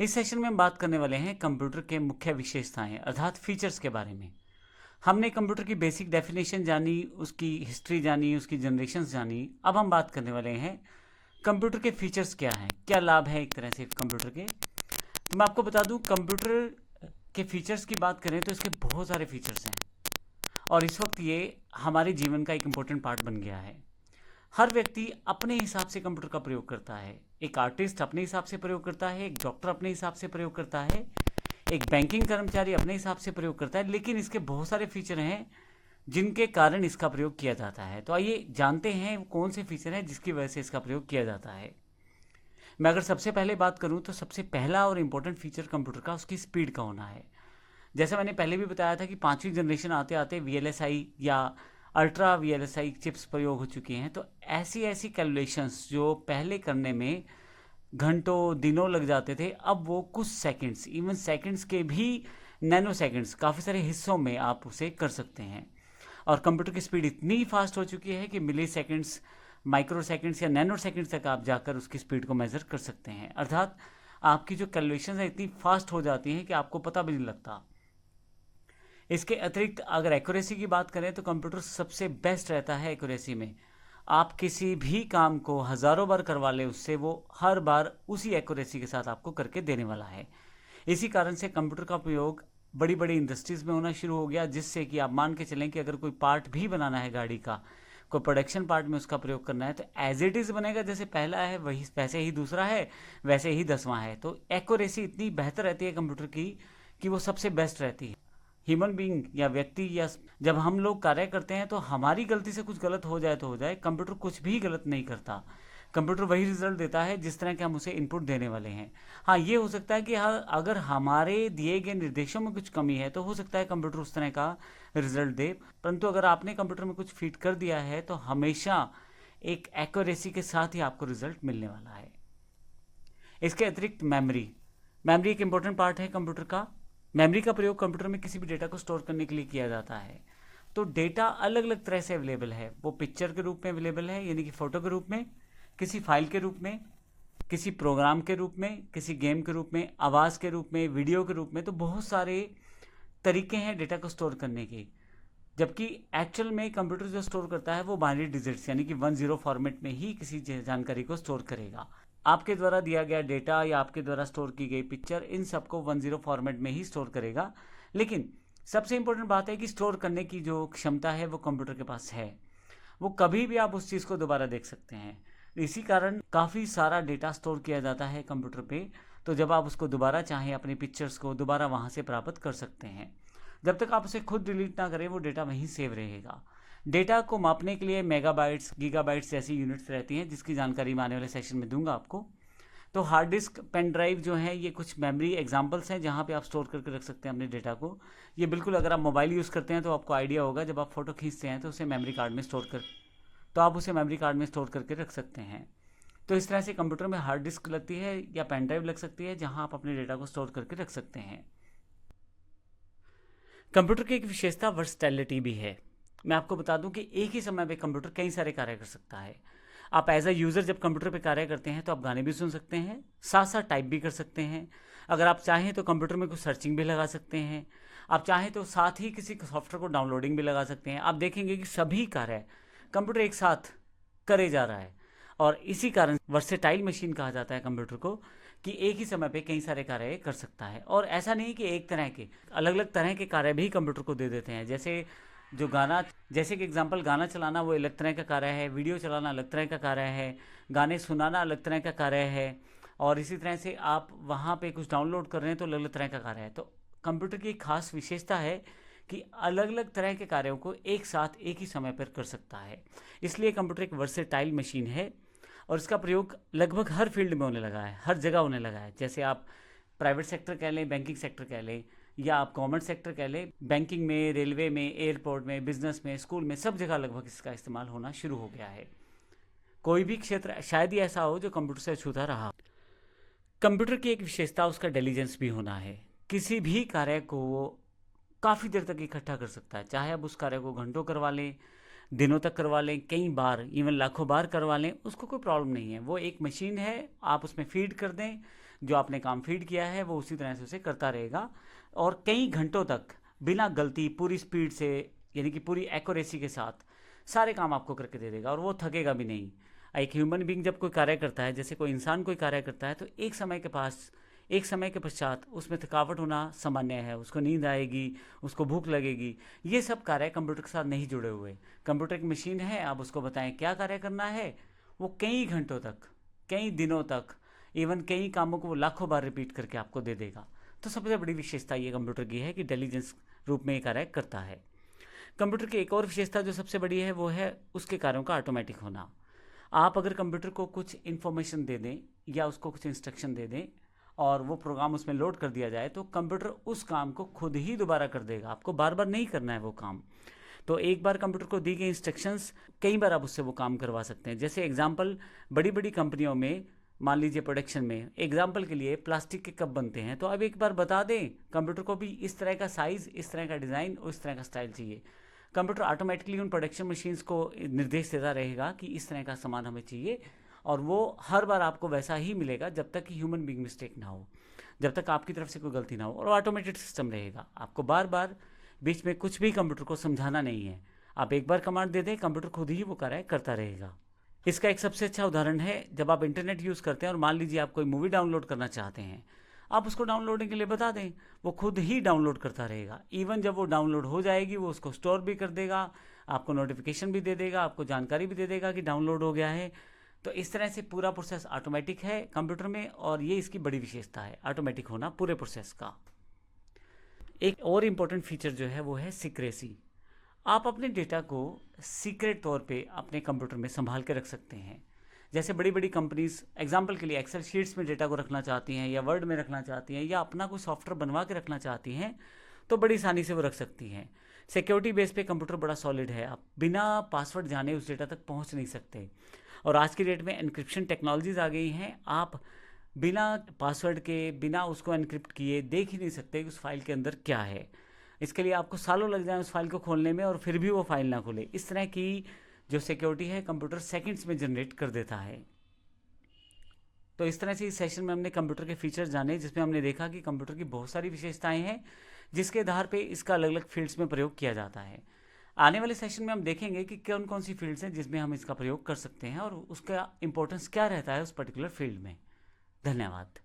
इस सेशन में हम बात करने वाले हैं कंप्यूटर के मुख्य विशेषताएं अर्थात फीचर्स के बारे में। हमने कंप्यूटर की बेसिक डेफिनेशन जानी, उसकी हिस्ट्री जानी, उसकी जनरेशन्स जानी। अब हम बात करने वाले हैं कंप्यूटर के फीचर्स क्या हैं, क्या लाभ है एक तरह से कंप्यूटर के। तो मैं आपको बता दूं, कंप्यूटर के फीचर्स की बात करें तो इसके बहुत सारे फीचर्स हैं और इस वक्त ये हमारे जीवन का एक इम्पोर्टेंट पार्ट बन गया है। हर व्यक्ति अपने हिसाब से कंप्यूटर का प्रयोग करता है। एक आर्टिस्ट अपने हिसाब से प्रयोग करता है, एक डॉक्टर अपने हिसाब से प्रयोग करता है, एक बैंकिंग कर्मचारी अपने हिसाब से प्रयोग करता है। लेकिन इसके बहुत सारे फीचर हैं जिनके कारण इसका प्रयोग किया जाता है। तो आइए जानते हैं कौन से फीचर हैं जिसकी वजह से इसका प्रयोग किया जाता है। मैं अगर सबसे पहले बात करूं तो सबसे पहला और इम्पोर्टेंट फीचर कंप्यूटर का उसकी स्पीड का होना है। जैसे मैंने पहले भी बताया था कि 5वीं जनरेशन आते आते VLSI या अल्ट्रा VLSI चिप्स प्रयोग हो चुकी हैं। तो ऐसी ऐसी कैलकुलेशंस जो पहले करने में घंटों दिनों लग जाते थे, अब वो कुछ सेकंड्स, इवन सेकंड्स के भी नैनो सेकंड्स, काफ़ी सारे हिस्सों में आप उसे कर सकते हैं। और कंप्यूटर की स्पीड इतनी फास्ट हो चुकी है कि मिली सेकेंड्स, माइक्रो सेकेंड्स या नैनो सेकेंड्स तक आप जाकर उसकी स्पीड को मेज़र कर सकते हैं। अर्थात आपकी जो कैलकुलेशन है इतनी फास्ट हो जाती हैं कि आपको पता भी नहीं लगता। इसके अतिरिक्त अगर एक्यूरेसी की बात करें तो कंप्यूटर सबसे बेस्ट रहता है एक्यूरेसी में। आप किसी भी काम को हज़ारों बार करवा लें उससे, वो हर बार उसी एक्यूरेसी के साथ आपको करके देने वाला है। इसी कारण से कंप्यूटर का प्रयोग बड़ी बड़ी इंडस्ट्रीज़ में होना शुरू हो गया, जिससे कि आप मान के चलें कि अगर कोई पार्ट भी बनाना है गाड़ी का, कोई प्रोडक्शन पार्ट में उसका प्रयोग करना है, तो एज इट इज़ बनेगा। जैसे पहला है वही वैसे ही दूसरा है, वैसे ही 10वां है। तो एक्यूरेसी इतनी बेहतर रहती है कंप्यूटर की कि वो सबसे बेस्ट रहती है। ह्यूमन बीइंग या व्यक्ति या जब हम लोग कार्य करते हैं तो हमारी गलती से कुछ गलत हो जाए तो हो जाए, कंप्यूटर कुछ भी गलत नहीं करता। कंप्यूटर वही रिजल्ट देता है जिस तरह के हम उसे इनपुट देने वाले हैं। हाँ, ये हो सकता है कि अगर हमारे दिए गए निर्देशों में कुछ कमी है तो हो सकता है कंप्यूटर उस तरह का रिजल्ट दे, परंतु अगर आपने कंप्यूटर में कुछ फीड कर दिया है तो हमेशा एक एक्यूरेसी के साथ ही आपको रिजल्ट मिलने वाला है। इसके अतिरिक्त मेमोरी एक इंपॉर्टेंट पार्ट है कंप्यूटर का। मेमोरी का प्रयोग कंप्यूटर में किसी भी डेटा को स्टोर करने के लिए किया जाता है। तो डेटा अलग अलग तरह से अवेलेबल है। वो पिक्चर के रूप में अवेलेबल है, यानी कि फ़ोटो के रूप में, किसी फाइल के रूप में, किसी प्रोग्राम के रूप में, किसी गेम के रूप में, आवाज़ के रूप में, वीडियो के रूप में। तो बहुत सारे तरीके हैं डेटा को स्टोर करने के। जबकि एक्चुअल में कंप्यूटर जो स्टोर करता है वो बाइनरी डिजिट्स यानी कि 10 फॉर्मेट में ही किसी जानकारी को स्टोर करेगा। आपके द्वारा दिया गया डेटा या आपके द्वारा स्टोर की गई पिक्चर, इन सबको 10 फॉर्मेट में ही स्टोर करेगा। लेकिन सबसे इंपॉर्टेंट बात है कि स्टोर करने की जो क्षमता है वो कंप्यूटर के पास है। वो कभी भी आप उस चीज़ को दोबारा देख सकते हैं। इसी कारण काफ़ी सारा डेटा स्टोर किया जाता है कंप्यूटर पे। तो जब आप उसको दोबारा चाहें, अपनी पिक्चर्स को दोबारा वहाँ से प्राप्त कर सकते हैं। जब तक आप उसे खुद डिलीट ना करें वो डेटा वहीं सेव रहेगा। डेटा को मापने के लिए मेगाबाइट्स, गीगाबाइट्स जैसी यूनिट्स रहती हैं, जिसकी जानकारी मैं आने वाले सेशन में दूंगा आपको। तो हार्ड डिस्क, पेन ड्राइव जो है, ये कुछ मेमोरी एग्जांपल्स हैं जहाँ पे आप स्टोर करके रख सकते हैं अपने डेटा को। ये बिल्कुल, अगर आप मोबाइल यूज़ करते हैं तो आपको आइडिया होगा, जब आप फ़ोटो खींचते हैं तो उसे मेमोरी कार्ड में स्टोर कर तो आप उसे मेमोरी कार्ड में स्टोर करके रख सकते हैं। तो इस तरह से कंप्यूटर में हार्ड डिस्क लगती है या पेन ड्राइव लग सकती है जहाँ आप अपने डेटा को स्टोर करके रख सकते हैं। कंप्यूटर की एक विशेषता वर्सटैलिटी भी है। मैं आपको बता दूं कि एक ही समय पे कंप्यूटर कई सारे कार्य कर सकता है। आप एज अ यूज़र जब कंप्यूटर पे कार्य करते हैं तो आप गाने भी सुन सकते हैं, साथ साथ टाइप भी कर सकते हैं। अगर आप चाहें तो कंप्यूटर में कुछ सर्चिंग भी लगा सकते हैं। आप चाहें तो साथ ही किसी सॉफ्टवेयर को डाउनलोडिंग भी लगा सकते हैं। आप देखेंगे कि सभी कार्य कंप्यूटर एक साथ करे जा रहा है और इसी कारण वर्सेटाइल मशीन कहा जाता है कंप्यूटर को, कि एक ही समय पे कई सारे कार्य कर सकता है। और ऐसा नहीं कि एक तरह के, अलग अलग तरह के कार्य भी कंप्यूटर को दे देते हैं। जैसे कि एग्जांपल, गाना चलाना वो अलग तरह का कार्य है, वीडियो चलाना अलग तरह का कार्य है, गाने सुनाना अलग तरह का कार्य है, और इसी तरह से आप वहाँ पे कुछ डाउनलोड कर रहे हैं तो अलग अलग तरह का कार्य है। तो कंप्यूटर की एक खास विशेषता है कि अलग अलग तरह के कार्यों को एक साथ एक ही समय पर कर सकता है। इसलिए कंप्यूटर एक वर्सेटाइल मशीन है और इसका प्रयोग लगभग हर फील्ड में होने लगा है, हर जगह होने लगा है। जैसे आप प्राइवेट सेक्टर कह लें, बैंकिंग सेक्टर कह लें, या आप गवर्नमेंट सेक्टर कह लें, बैंकिंग में, रेलवे में, एयरपोर्ट में, बिजनेस में, स्कूल में, सब जगह लगभग इसका इस्तेमाल होना शुरू हो गया है। कोई भी क्षेत्र शायद ही ऐसा हो जो कंप्यूटर से अछूता रहा हो। कंप्यूटर की एक विशेषता उसका इंटेलिजेंस भी होना है। किसी भी कार्य को वो काफ़ी देर तक इकट्ठा कर सकता है, चाहे आप उस कार्य को घंटों करवा लें, दिनों तक करवा लें, कई बार, इवन लाखों बार करवा लें, उसको कोई प्रॉब्लम नहीं है। वो एक मशीन है, आप उसमें फीड कर दें, जो आपने काम फीड किया है वो उसी तरह से उसे करता रहेगा और कई घंटों तक बिना गलती पूरी स्पीड से यानी कि पूरी एक्यूरेसी के साथ सारे काम आपको करके दे देगा और वो थकेगा भी नहीं। एक ह्यूमन बीइंग जब कोई कार्य करता है, जैसे कोई इंसान कोई कार्य करता है, तो एक समय के पश्चात उसमें थकावट होना सामान्य है, उसको नींद आएगी, उसको भूख लगेगी। ये सब कार्य कंप्यूटर के साथ नहीं जुड़े हुए। कंप्यूटर की मशीन है, आप उसको बताएं क्या कार्य करना है, वो कई घंटों तक, कई दिनों तक, इवन कई कामों को वो लाखों बार रिपीट करके आपको दे देगा। तो सबसे बड़ी विशेषता ये कंप्यूटर की है कि इंटेलिजेंस रूप में ये कार्य करता है। कंप्यूटर की एक और विशेषता जो सबसे बड़ी है वो है उसके कार्यों का ऑटोमेटिक होना। आप अगर कंप्यूटर को कुछ इन्फॉर्मेशन दे दें या उसको कुछ इंस्ट्रक्शन दे दें और वो प्रोग्राम उसमें लोड कर दिया जाए तो कंप्यूटर उस काम को खुद ही दोबारा कर देगा, आपको बार बार नहीं करना है वो काम। तो एक बार कंप्यूटर को दी गई इंस्ट्रक्शंस कई बार आप उससे वो काम करवा सकते हैं। जैसे एग्जांपल, बड़ी बड़ी कंपनियों में मान लीजिए प्रोडक्शन में एग्जांपल के लिए प्लास्टिक के कप बनते हैं, तो अब एक बार बता दें कंप्यूटर को भी इस तरह का साइज़, इस तरह का डिज़ाइन और इस तरह का स्टाइल चाहिए। कंप्यूटर ऑटोमेटिकली उन प्रोडक्शन मशीन्स को निर्देश देता रहेगा कि इस तरह का सामान हमें चाहिए और वो हर बार आपको वैसा ही मिलेगा जब तक कि ह्यूमन बीइंग मिस्टेक ना हो, जब तक आपकी तरफ से कोई गलती ना हो, और ऑटोमेटेड सिस्टम रहेगा। आपको बार बार बीच में कुछ भी कंप्यूटर को समझाना नहीं है। आप एक बार कमांड दे दें, कंप्यूटर खुद ही वो कार्य करता रहेगा। इसका एक सबसे अच्छा उदाहरण है, जब आप इंटरनेट यूज़ करते हैं और मान लीजिए आप कोई मूवी डाउनलोड करना चाहते हैं, आप उसको डाउनलोडिंग के लिए बता दें, वो खुद ही डाउनलोड करता रहेगा। इवन जब वो डाउनलोड हो जाएगी वो उसको स्टोर भी कर देगा, आपको नोटिफिकेशन भी दे देगा, आपको जानकारी भी दे देगा कि डाउनलोड हो गया है। तो इस तरह से पूरा प्रोसेस ऑटोमेटिक है कंप्यूटर में और ये इसकी बड़ी विशेषता है, ऑटोमेटिक होना पूरे प्रोसेस का। एक और इम्पोर्टेंट फीचर जो है वो है सीक्रेसी। आप अपने डेटा को सीक्रेट तौर पे अपने कंप्यूटर में संभाल के रख सकते हैं। जैसे बड़ी बड़ी कंपनीज एग्जांपल के लिए एक्सेल शीट्स में डेटा को रखना चाहती हैं या वर्ड में रखना चाहती हैं या अपना कोई सॉफ्टवेयर बनवा के रखना चाहती हैं, तो बड़ी आसानी से वो रख सकती हैं। सिक्योरिटी बेस पे कंप्यूटर बड़ा सॉलिड है, आप बिना पासवर्ड जाने उस डेटा तक पहुंच नहीं सकते। और आज की डेट में एनक्रिप्शन टेक्नोलॉजीज आ गई हैं, आप बिना पासवर्ड के, बिना उसको एनक्रिप्ट किए देख ही नहीं सकते कि उस फाइल के अंदर क्या है। इसके लिए आपको सालों लग जाए उस फाइल को खोलने में और फिर भी वो फाइल ना खुले। इस तरह की जो सिक्योरिटी है कंप्यूटर सेकंड्स में जनरेट कर देता है। तो इस तरह से इस सेशन में हमने कंप्यूटर के फीचर्स जाने, जिसमें हमने देखा कि कंप्यूटर की बहुत सारी विशेषताएं हैं जिसके आधार पे इसका अलग अलग फील्ड्स में प्रयोग किया जाता है। आने वाले सेशन में हम देखेंगे कि कौन कौन सी फील्ड्स हैं जिसमें हम इसका प्रयोग कर सकते हैं और उसका इंपॉर्टेंस क्या रहता है उस पर्टिकुलर फील्ड में। धन्यवाद।